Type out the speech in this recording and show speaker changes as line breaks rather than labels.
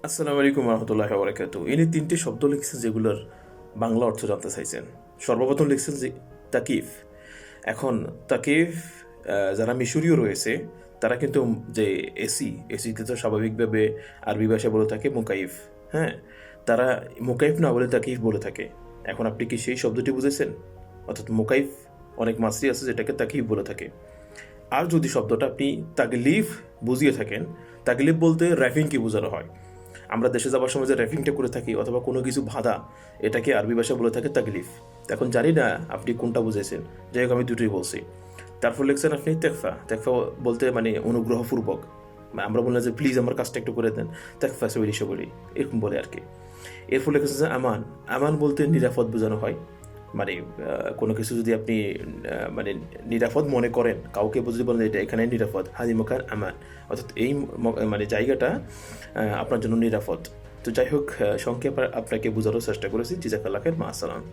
আসসালামু আলাইকুম রহমতুল্লাহ বারাকাতু। ইনি তিনটি শব্দ লিখছেন যেগুলোর বাংলা অর্থ জানতে চাইছেন। সর্বপ্রথম লিখছেন যে তাকিফ। এখন তাকিফ, যারা মিশরীয় রয়েছে তারা কিন্তু যে এসিকে তো স্বাভাবিকভাবে আরবি ভাষায় বলে থাকে মুকাইফ। হ্যাঁ, তারা মুকাইফ না বলে তাকিফ বলে থাকে। এখন আপনি কি সেই শব্দটি বুঝেছেন? অর্থাৎ মুকাইফ, অনেক মাসরি আছে যেটাকে তাকিফ বলে থাকে। আর যদি শব্দটা আপনি তাগলিফ বুঝিয়ে থাকেন, তাগলিফ বলতে র্যাফিংকে বোঝানো হয়। আমরা দেশে যাওয়ার সময় যে র্যাফিংটা করে থাকি অথবা কোনো কিছু বাঁধা, এটাকে আরবি ভাষায় বলে থাকে তাগলিফ। এখন জানি না আপনি কোনটা বুঝেছেন, যাই হোক আমি দুটোই বলছি। তারপর লিখছেন আপনি তেকফা। তেকফা বলতে মানে অনুগ্রহপূর্বক, আমরা বললাম যে প্লিজ আমার কাজটা একটু করে দেন, তেকফা সবরি সবরি, এরকম বলে আর কি। এরপর লিখেছে যে আমান। আমান বলতে নিরাপদ বোঝানো হয়। মানে কোনো কিছু যদি আপনি মানে নিরাপদ মনে করেন, কাউকে যদি বলেন এটা এখানে নিরাপদ, হাজি মকান আমান, অর্থাৎ এই মানে জায়গাটা আপনার জন্য নিরাপদ। তো যাই হোক, সংক্ষেপে আপনাকে বোঝানোর চেষ্টা করেছি। জিজাকাল্লাহ খায়ের, মা আসসালাম।